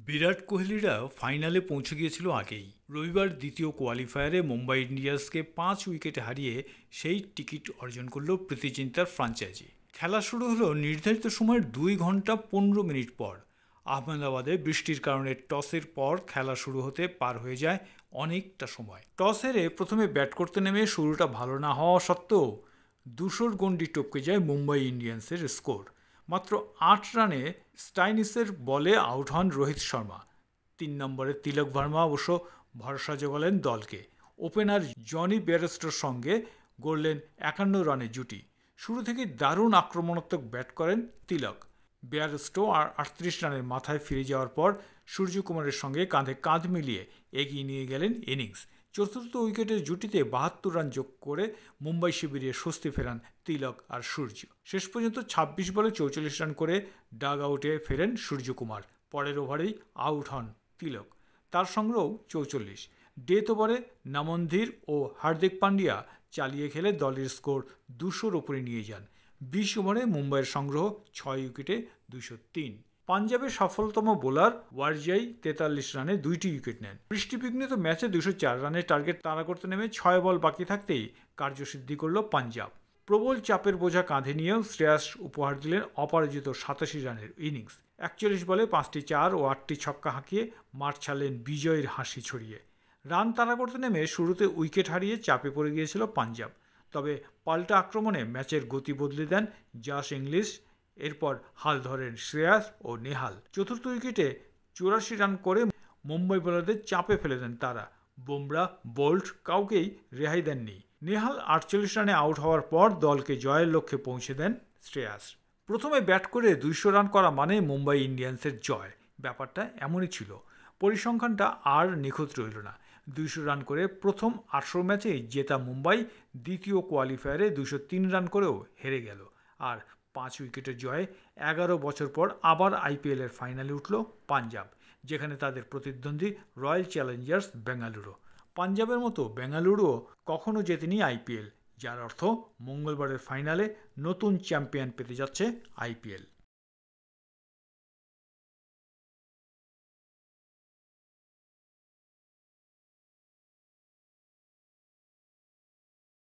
বিরাট কোহলিরা ফাইনালে পৌঁছে গিয়েছিল আগেই। রবিবার দ্বিতীয় কোয়ালিফায়ারে মুম্বাই ইন্ডিয়ান্সকে 5 উইকেটে হারিয়ে সেই টিকিট অর্জন করল প্রীতিচিন্তার ফ্রাঞ্চাইজি। খেলা শুরু হলো নির্ধারিত সময়ের 2 ঘন্টা 15 মিনিট পর। আহমেদাবাদে বৃষ্টির কারণে টসের পর খেলা শুরু হতে পার হয়ে যায় অনেকটা সময়। টস হেরে প্রথমে ব্যাট করতে নেমে শুরুটা ভালো না হওয়া সত্ত্বেও 200 গন্ডি টপকে যায় মুম্বাই ইন্ডিয়ান্সের স্কোর। মাত্র 8 রানে স্টাইনিসের বলে আউট হন রোহিত শর্মা। 3 নম্বরে তিলক ভার্মা অবশ্য ভরসা জোগালেন দলকে। ওপেনার জনি বেয়ারস্টোর সঙ্গে গড়লেন 51 রানের জুটি। শুরু থেকে দারুণ আক্রমণাত্মক ব্যাট করেন তিলক। বেয়ারস্টো আর 38 রানের মাথায় ফিরে যাওয়ার পর সূর্যকুমারের সঙ্গে কাঁধে কাঁধ মিলিয়ে এগিয়ে নিয়ে গেলেন ইনিংস। চতুর্থ উইকেটের জুটিতে 72 রান যোগ করে মুম্বাই শিবিরে স্বস্তি ফেরান তিলক আর সূর্য। শেষ পর্যন্ত 26 বলে 44 রান করে ডাগ আউটে ফেরেন সূর্যকুমার। পরের ওভারেই আউট হন তিলক, তার সংগ্রহ 44। ডেথ ওভারে নামনধীর ও হার্দিক পান্ডিয়া চালিয়ে খেলে দলের স্কোর 200-র ওপরে নিয়ে যান। 20 ওভারে মুম্বাইয়ের সংগ্রহ 6 উইকেটে 203। পাঞ্জাবের সফলতম বোলার ওয়ারজাই 43 রানে 2টি উইকেট নেন। বৃষ্টিবিঘ্নিত ম্যাচে 204 রানের টার্গেট তাড়া করতে নেমে 6 বল বাকি থাকতেই কার্যসিদ্ধি করল পাঞ্জাব। প্রবল চাপের বোঝা কাঁধে নিয়েও শ্রেয়াস উপহার দিলেন অপরাজিত 87 রানের ইনিংস। 41 বলে 5টি 4 ও 8টি ছক্কা হাঁকিয়ে মাঠ ছাড়লেন বিজয়ের হাসি ছড়িয়ে। রান তাড়া করতে নেমে শুরুতে উইকেট হারিয়ে চাপে পড়ে গিয়েছিল পাঞ্জাব, তবে পাল্টা আক্রমণে ম্যাচের গতি বদলে দেন জশ ইংলিশ। এরপর হাল ধরেন শ্রেয়াস ও নেহাল। চতুর্থ উইকেটে 84 রান করে মুম্বাই বোলারদের চাপে ফেলে দেন তারা। বুমরা, বোল্ট কাউকেই রেহাই দেননি। নেহাল 48 রানে আউট হওয়ার পর দলকে জয়ের লক্ষ্যে পৌঁছে দেন শ্রেয়াস। প্রথমে ব্যাট করে 200 রান করা মানে মুম্বাই ইন্ডিয়ান্সের জয়। ব্যাপারটা এমনই ছিল। পরিসংখ্যানটা আর নিখুঁত রইল না। 200 রান করে প্রথম 18 ম্যাচেই জেতা মুম্বাই দ্বিতীয় কোয়ালিফায়ারে 203 রান করেও হেরে গেল। আর 5 উইকেটের জয়ে 11 বছর পর আবার আইপিএলের ফাইনালে উঠল পাঞ্জাব, যেখানে তাদের প্রতিদ্বন্দ্বী রয়্যাল চ্যালেঞ্জার্স বেঙ্গালুরু। পাঞ্জাবের মতো বেঙ্গালুরুও কখনো জেতেনি আইপিএল, যার অর্থ মঙ্গলবারের ফাইনালে নতুন চ্যাম্পিয়ন পেতে যাচ্ছে আইপিএল।